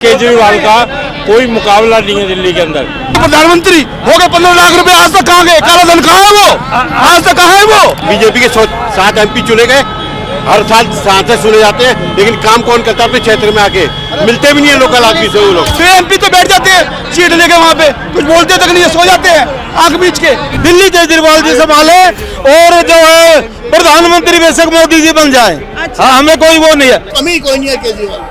केजरीवाल का कोई मुकाबला नहीं है दिल्ली के अंदर। प्रधानमंत्री हो गए 15 लाख रुपए, आज तक कहाँ गए? काला धन कहाँ है वो? आज तक कहाँ है वो? बीजेपी के 7 MP चुने गए, हर साल सांसद चुने जाते हैं, लेकिन काम कौन करता है अपने क्षेत्र में आके? मिलते भी नहीं है लोकल आदमी से वो लोग। 6 MP तो बैठ जाते हैं सीट लेके, वहाँ पे कुछ बोलते तक नहीं है, सो जाते हैं आग बीच के। दिल्ली केजरीवाल जी संभाले और जो है प्रधानमंत्री बेशक मोदी जी बन जाए। हाँ, हमें कोई वो नहीं है, कमी कोई नहीं है केजरीवाल,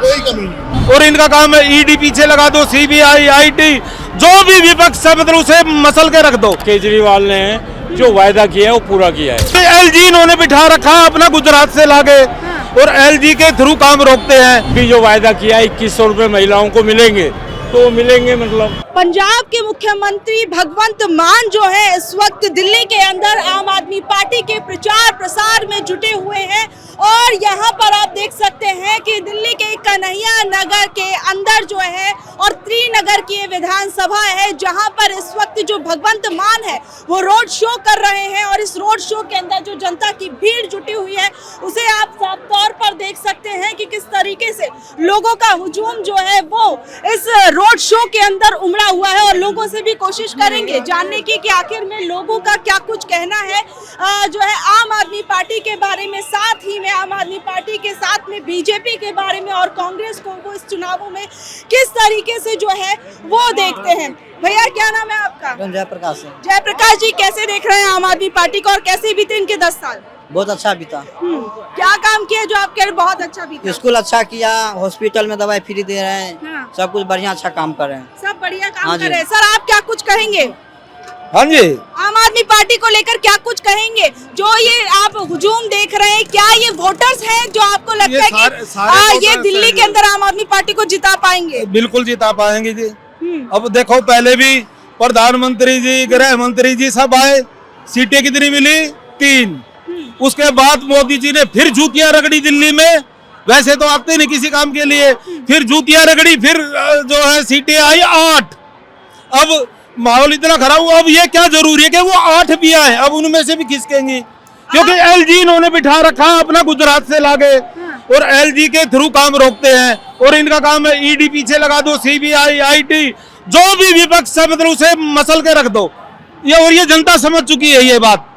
कोई कमी नहीं। और इनका काम है ईडी पीछे लगा दो, CBI IT जो भी विपक्ष है मतलब उसे मसल के रख दो। केजरीवाल ने जो वायदा किया है वो पूरा किया है। LG इन्होंने बिठा रखा अपना गुजरात से लाके, और LG के थ्रू काम रोकते हैं। भी जो वायदा किया है 2100 रुपए महिलाओं को मिलेंगे तो मिलेंगे। मतलब पंजाब के मुख्यमंत्री भगवंत मान जो है इस वक्त दिल्ली के अंदर आम आदमी पार्टी के प्रचार प्रसार में जुटे हुए हैं, और यहाँ पर आप देख सकते हैं कि दिल्ली के कन्हैया नगर के अंदर जो है और त्रिनगर की ये विधानसभा है, जहाँ पर इस वक्त जो भगवंत मान है वो रोड शो कर रहे हैं, और इस रोड शो के अंदर जो जनता की भीड़ जुटी हुई है उसे आप साफ तौर पर देख सकते हैं कि किस तरीके से लोगों का हुजूम जो है वो इस रोड शो के अंदर उमड़ा हुआ है। और लोगों से भी कोशिश करेंगे जानने की कि आखिर में लोगों का क्या कुछ कहना है जो है आम आदमी पार्टी के बारे में, साथ ही में आम आदमी पार्टी के साथ में बीजेपी के बारे में, और कांग्रेस को वो इस चुनावों में किस तरीके से जो है वो देखते हैं। भैया क्या नाम है आपका? जयप्रकाश है। जयप्रकाश जी, कैसे देख रहे हैं आम आदमी पार्टी को और कैसे बीते इनके 10 साल? बहुत अच्छा बीता। क्या काम किया जो आपके बहुत अच्छा बीता? स्कूल अच्छा किया, हॉस्पिटल में दवाई फ्री दे रहे हैं, हाँ। सब कुछ बढ़िया अच्छा काम कर रहे हैं। सब बढ़िया काम हाँ कर जी। रहे हैं। सर आप क्या कुछ कहेंगे हाँ जी, आम आदमी पार्टी को लेकर? क्या कुछ कहेंगे जो ये आप हुजूम देख रहे हैं, क्या ये वोटर्स हैं जो आपको लगता है कि ये दिल्ली के अंदर आम आदमी पार्टी को जिता पाएंगे? बिल्कुल जिता पाएंगे जी। अब देखो, पहले भी प्रधानमंत्री जी, गृह मंत्री जी सब आए, सीटें कितनी मिली? 3। उसके बाद मोदी जी ने फिर जूतियां रगड़ी दिल्ली में, वैसे तो आते नहीं किसी काम के लिए, फिर जूतियां रगड़ी, फिर जो है सीटें आई 8। अब माहौल इतना खराब हुआ, अब ये क्या जरूरी है कि वो 8 भी आए, अब उनमें से भी खिसकेंगी, क्योंकि LG इन्होंने बिठा रखा अपना गुजरात से लाके, और LG के थ्रू काम रोकते हैं, और इनका काम है ईडी पीछे लगा दो, CBI IT जो भी विपक्ष है मतलब उसे मसल के रख दो। ये और ये जनता समझ चुकी है ये बात।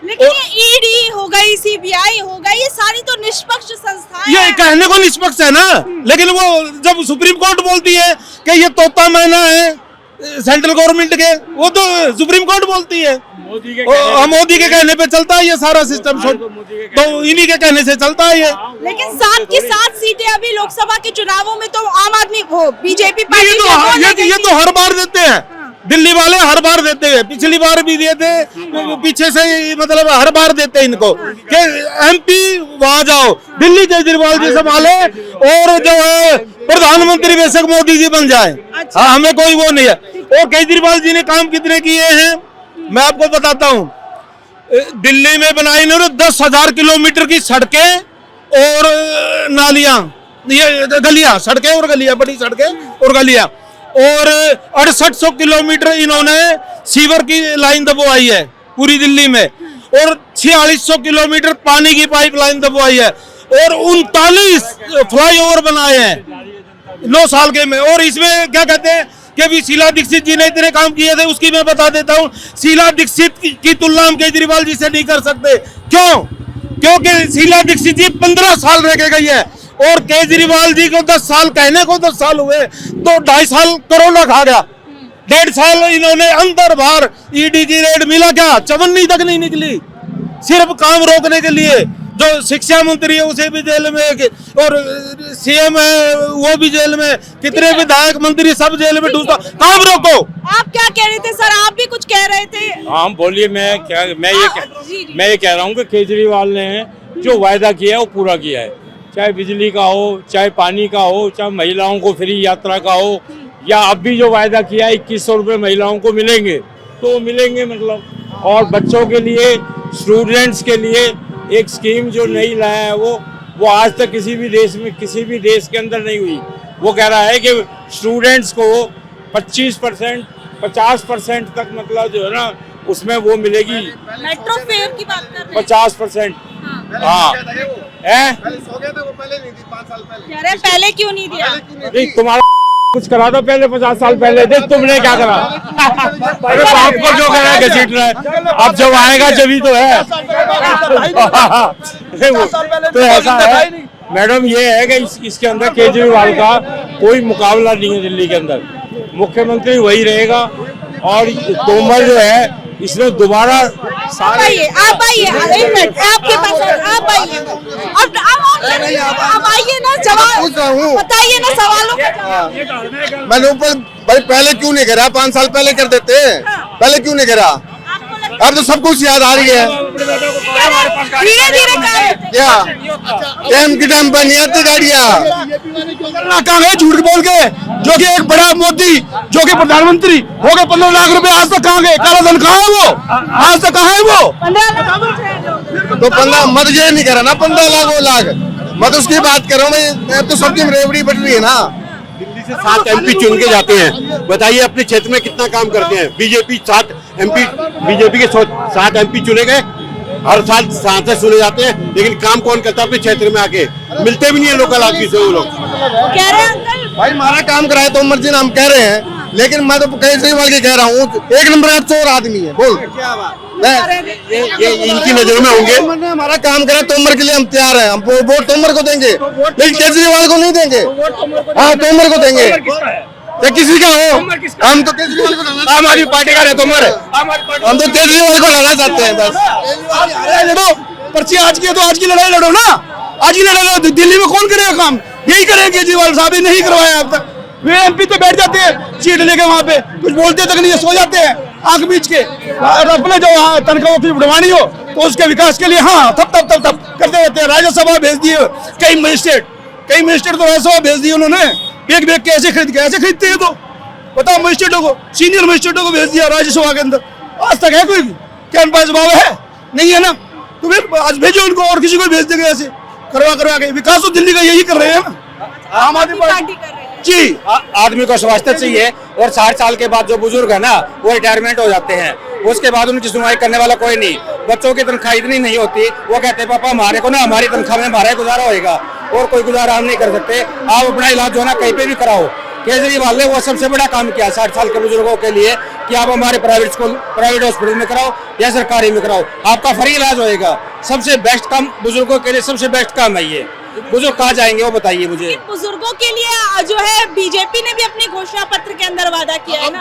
लेकिन ये ईडी हो गई, CBI हो गई, ये सारी तो निष्पक्ष संस्थाएं ये हैं। कहने को निष्पक्ष है ना, लेकिन वो जब सुप्रीम कोर्ट बोलती है कि ये तोता मैना है सेंट्रल गवर्नमेंट के, वो तो सुप्रीम कोर्ट बोलती है, मोदी के कहने पे चलता है ये सारा सिस्टम, तो इन्हीं के कहने से चलता है ये। लेकिन 7 की 7 सीटें अभी लोकसभा के चुनावों में तो आम आदमी वो बीजेपी ये पार्टी तो हर बार देते हैं, दिल्ली वाले हर बार देते हैं, पिछली बार भी दिए थे, पीछे से मतलब हर बार देते हैं इनको कि MP वहां जाओ। दिल्ली केजरीवाल जी संभाले और जो है प्रधानमंत्री बेशक मोदी जी बन जाए। हाँ, हमें कोई वो नहीं है। और केजरीवाल जी ने काम कितने किए हैं मैं आपको बताता हूँ। दिल्ली में बनाई इन्होंने 10,000 किलोमीटर की सड़कें और नालियां, ये गलियां, सड़कें और गलियां, बड़ी सड़कें और गलियां, और 6800 किलोमीटर इन्होंने सीवर की लाइन दबवाई है पूरी दिल्ली में, और 4600 किलोमीटर पानी की पाइपलाइन दबवाई है, और 39 फ्लाईओवर बनाए हैं 9 साल के में। और इसमें क्या कहते हैं कि अभी शीला दीक्षित जी ने इतने काम किए थे, उसकी मैं बता देता हूँ। शीला दीक्षित की तुलना हम केजरीवाल जी से नहीं कर सकते। क्यों? क्योंकि शीला दीक्षित जी 15 साल रह के गई है, और केजरीवाल जी को 10 साल, कहने को 10 साल हुए, तो 2.5 साल कोरोना खा गया, 1.5 साल इन्होंने अंदर बाहर ईडी की रेड मिला क्या? चवन्नी तक नहीं निकली, सिर्फ काम रोकने के लिए। जो शिक्षा मंत्री है उसे भी जेल में, और CM है वो भी जेल में, कितने विधायक मंत्री सब जेल में ढूंढता। काम रोको। आप क्या कह रहे थे सर? आप भी कुछ कह रहे थे। हाँ बोलिए। मैं ये कह रहा हूँ कि केजरीवाल ने जो वायदा किया है वो पूरा किया है, चाहे बिजली का हो, चाहे पानी का हो, चाहे महिलाओं को फ्री यात्रा का हो, या अब भी जो वायदा किया है 2100 रुपए महिलाओं को मिलेंगे तो मिलेंगे। मतलब और बच्चों के लिए, स्टूडेंट्स के लिए एक स्कीम जो नहीं लाया है वो आज तक किसी भी देश के अंदर नहीं हुई। वो कह रहा है कि स्टूडेंट्स को 25%, 50% तक मतलब जो है ना उसमें वो मिलेगी। मेट्रो फेयर की बात कर रहे हैं। 50%। हाँ। हाँ है सो गया था वो, पहले नहीं थी 5 साल पहले। कह रहे हैं पहले क्यों नहीं दिया? नहीं, तुम्हारा कुछ करा दो पहले 50 साल पहले, देख तुमने क्या करा। अरे बाप को जो करा है घसीट रहा है, अब जब आएगा जब तो है। तो ऐसा है मैडम, ये है कि इसके अंदर केजरीवाल का कोई मुकाबला नहीं है। दिल्ली के अंदर मुख्यमंत्री वही रहेगा, और तोमर जो है इसने दोबारा आप आइए, एक मिनट, आपके पास आप आइए, अब आइए ना, जवाब बताइए ना सवालों का जवाब। मैंने ऊपर भाई पहले क्यों नहीं करा? 5 साल पहले कर देते, पहले क्यों नहीं करा? अब तो सब कुछ याद आ रही है। धीरे धीरे क्या टाइम की टाइम पर नहीं आती गाड़ियाँ? कहाँ गए झूठ बोल के? जो कि एक बड़ा मोदी जो कि प्रधानमंत्री हो गए 15 लाख रुपए, आज तक कहाँ गए? काला धन कहाँ है वो? आज तक कहाँ है वो? 15 लाख तो 15 मत ये नहीं करा ना, 15 लाख वो लाख मत उसकी बात कर रहा हूँ मैं। तो सबकी रेवड़ी बढ़ रही है ना। दिल्ली से 7 MP चुन के जाते हैं, बताइए अपने क्षेत्र में कितना काम करते हैं। बीजेपी 7 MP, बीजेपी के 7 MP चुने गए, हर साल सांसद चुने जाते हैं, लेकिन काम कौन करता है अपने क्षेत्र में आके? मिलते भी नहीं है लोकल आदमी से वो लोग। कह रहे हैं अंकल, भाई हमारा काम कराए तो उमर जी नाम कह रहे हैं, लेकिन मैं तो केजरीवाल की कह रहा हूँ, एक नंबर का चोर आदमी है। बोल ये इनकी नजर में होंगे। तोमर ने हमारा काम करा, तोमर के लिए हम तैयार हैं, हम वोट तोमर को देंगे, लेकिन केजरीवाल को नहीं देंगे। हाँ, तोमर को देंगे या किसी का हो, हम तो केजरीवाल को लाना, आम आदमी पार्टी का है तोमर, हम तो केजरीवाल को लाना चाहते हैं बस। लड़ो पर्ची आज की है तो आज की लड़ाई लड़ो ना, आज की लड़ाई लड़ो। दिल्ली में कौन करेगा काम? यही करेंगे केजरीवाल साहब, ही नहीं करवाया अब तक। वे MP तो बैठ जाते हैं सीट लेके, वहाँ पे कुछ बोलते तक नहीं, सो जाते हैं आंख बीच के। और अपने जो तनख्वाह की बढ़वानी हो तो उसके विकास के लिए हाँ तब करते रहते हैं। राज्यसभा भेज दिए कई मजिस्ट्रेट तो राज्यसभा भेज दिए उन्होंने, एक के ऐसे खरीदते हैं। तो बताओ, मजिस्ट्रेटों को, सीनियर मजिस्ट्रेटों को भेज दिया राज्यसभा के अंदर, आज तक है कोई क्या उनके पास जवाब है? नहीं है ना। तो फिर आज भेजो उनको, और किसी को भेज देंगे ऐसे करवा के। विकास तो दिल्ली का यही कर रहे हैं ना, आम आदमी पार्टी कर रहे हैं। जी। आदमी को स्वास्थ्य चाहिए, और 60 साल के बाद जो बुजुर्ग है ना वो रिटायरमेंट हो जाते हैं, उसके बाद उनकी सुनवाई करने वाला कोई नहीं। बच्चों की तनख्वाह इतनी नहीं होती, वो कहते हैं पापा हमारे को ना हमारी तनख्वाह में हमारा गुजारा होएगा, और कोई गुजारा हम नहीं कर सकते, आप अपना इलाज जो है ना कहीं पे भी कराओ। केजरीवाल ने वो सबसे बड़ा काम किया 60 साल के बुजुर्गों के लिए कि आप हमारे प्राइवेट हॉस्पिटल में कराओ या सरकारी में कराओ, आपका फ्री इलाज होएगा। सबसे बेस्ट काम बुजुर्गों के लिए, सबसे बेस्ट काम है ये। बुजुर्ग कहाँ जाएंगे वो बताइए मुझे। बुजुर्गों के लिए जो है बीजेपी ने भी अपने घोषणा पत्र के अंदर वादा किया है ना।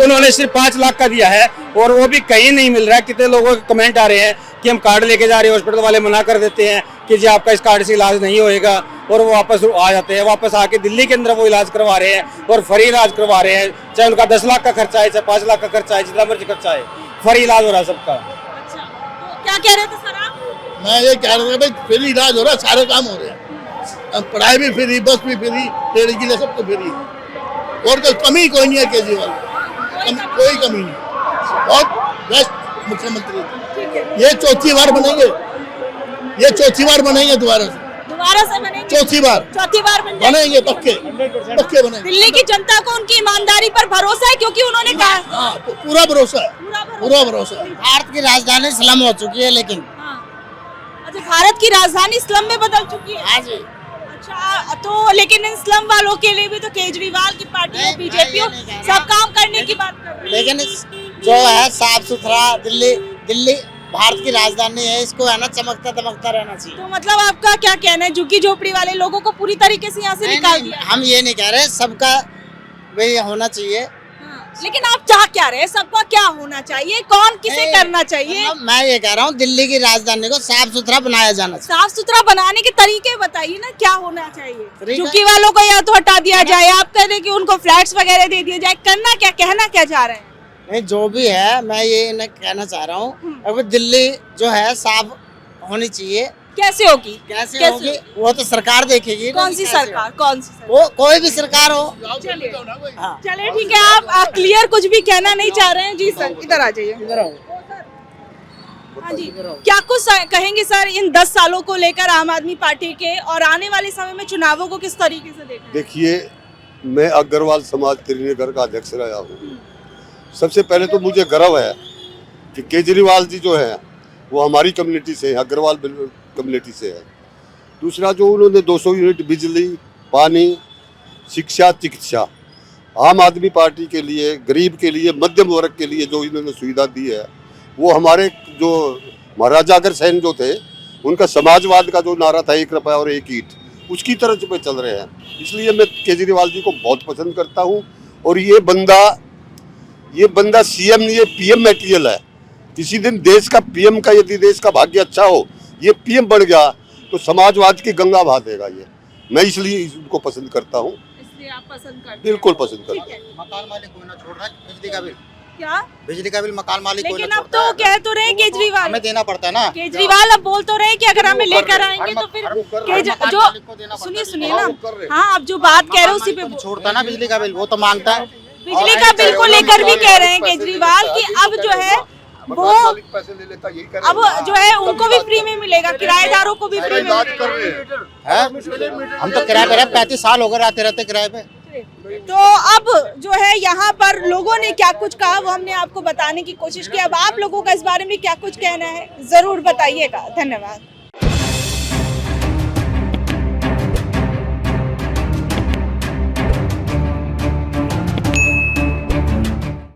उन्होंने सिर्फ 5 लाख का दिया है, और वो भी कहीं नहीं मिल रहा है। कितने लोगों के कमेंट आ रहे हैं कि हम कार्ड लेके जा रहे हैं, हॉस्पिटल वाले मना कर देते हैं कि जी आपका इस कार्ड से इलाज नहीं होएगा, और वो वापस आ जाते हैं। वापस आके दिल्ली के अंदर वो इलाज करवा रहे हैं, और फ्री इलाज करवा रहे हैं, चाहे उनका 10 लाख का खर्चा है, चाहे 5 लाख का खर्चा है, जितना मर्जी खर्चा है, फ्री इलाज हो रहा है सबका। अच्छा, तो क्या कह रहे थे सर आप? मैं ये कह रहा था भाई, फ्री इलाज हो रहा है, सारे काम हो रहे हैं, पढ़ाई भी फ्री, बस भी फ्री, ट्रेन के लिए सबको फ्री, और कोई कमी कोई नहीं है केजरीवाल, कोई कमी नहीं। और बेस्ट मुख्यमंत्री, ये चौथी बार बनेंगे, दोबारा से बनेंगे, चौथी बार बनेंगे, पक्के बनेंगे। दिल्ली की जनता को उनकी ईमानदारी पर भरोसा है, क्योंकि उन्होंने कहा। हाँ, पूरा भरोसा है। भारत की राजधानी स्लम हो चुकी है, लेकिन अच्छा, भारत की राजधानी स्लम में बदल चुकी है। हाँ जी। अच्छा, तो लेकिन इन स्लम वालों के लिए भी तो केजरीवाल की पार्टी हो, बीजेपी हो, सब काम करने की बात कर रही है। लेकिन जो है साफ सुथरा दिल्ली भारत की राजधानी है, इसको है ना चमकता दमकता रहना चाहिए। तो मतलब आपका क्या कहना है, झुग्गी झोपड़ी वाले लोगों को पूरी तरीके से यहाँ से निकाल दिया? हम ये नहीं कह रहे, सबका वही होना चाहिए। लेकिन आप चाह क्या रहे हैं, सबका क्या होना चाहिए, कौन किसे करना चाहिए? मैं ये कह रहा हूँ, दिल्ली की राजधानी को साफ सुथरा बनाया जाना चाहिए। साफ सुथरा बनाने के तरीके बताइए ना, क्या होना चाहिए? झुग्गी वालों को या तो हटा दिया जाए, आप कह रहे कि उनको फ्लैट्स वगैरह दे दिए जाए, करना क्या, कहना क्या चाह रहे हैं? नहीं, जो भी है मैं ये कहना चाह रहा हूँ, अब दिल्ली जो है साफ होनी चाहिए। कैसे होगी? कैसे होगी वो तो सरकार देखेगी। कौन सी सरकार? वो कोई भी सरकार हो। चलिए ठीक है, आप क्लियर कुछ भी कहना नहीं चाह रहे हैं। जी सर, इधर आ जाइए। हाँ जी, क्या कुछ कहेंगे सर इन 10 सालों को लेकर आम आदमी पार्टी के, और आने वाले समय में चुनावों को किस तरीके से देखें? देखिए, मैं अग्रवाल समाज त्रिनगर का अध्यक्ष रहा हूँ। सबसे पहले तो मुझे गर्व है कि केजरीवाल जी जो है वो हमारी कम्युनिटी से है, अग्रवाल कम्युनिटी से है। दूसरा जो उन्होंने 200 यूनिट बिजली, पानी, शिक्षा, चिकित्सा, आम आदमी पार्टी के लिए, गरीब के लिए, मध्यम वर्ग के लिए जो इन्होंने सुविधा दी है, वो हमारे जो महाराजा अग्रसेन जो थे, उनका समाजवाद का जो नारा था, 1 रुपया और 1 ईंट, उसकी तरफ पे चल रहे हैं। इसलिए मैं केजरीवाल जी को बहुत पसंद करता हूँ। और ये बंदा सीएम, ये पीएम मटेरियल है। किसी दिन देश का पीएम का, यदि देश का भाग्य अच्छा हो, ये पीएम बन गया तो समाजवाद की गंगा बहा देगा ये। मैं इसलिए इसको पसंद करता हूँ। इसलिए आप पसंद करते हैं? बिल्कुल पसंद करता हूँ। मकान मालिक कोई ना छोड़ रहा है बिजली का बिल। क्या? बिजली का बिल मकान मालिक कोई लेकिन ना अब तो कह तो रहे हैं केजरीवाल, हमें देना पड़ता है ना। केजरीवाल अब बोल तो रहे हैं कि अगर हमें लेकर आएंगे तो फिर जो सुनिए ना, हाँ आप जो बात कह रहे हो उसी पे छोड़ता ना बिजली का बिल, वो तो मांगता है। बिजली का बिल को लेकर भी कह रहे हैं केजरीवाल कि अब जो है वो अब जो है उनको भी फ्री में मिलेगा, किराएदारों को भी फ्री में मिलेगा। हम तो किराए पे 35 साल हो गए रहते किराए पे। तो अब जो है यहाँ पर लोगों ने क्या कुछ कहा वो हमने आपको बताने की कोशिश की। अब आप लोगों का इस बारे में क्या कुछ कहना है जरूर बताइएगा। धन्यवाद।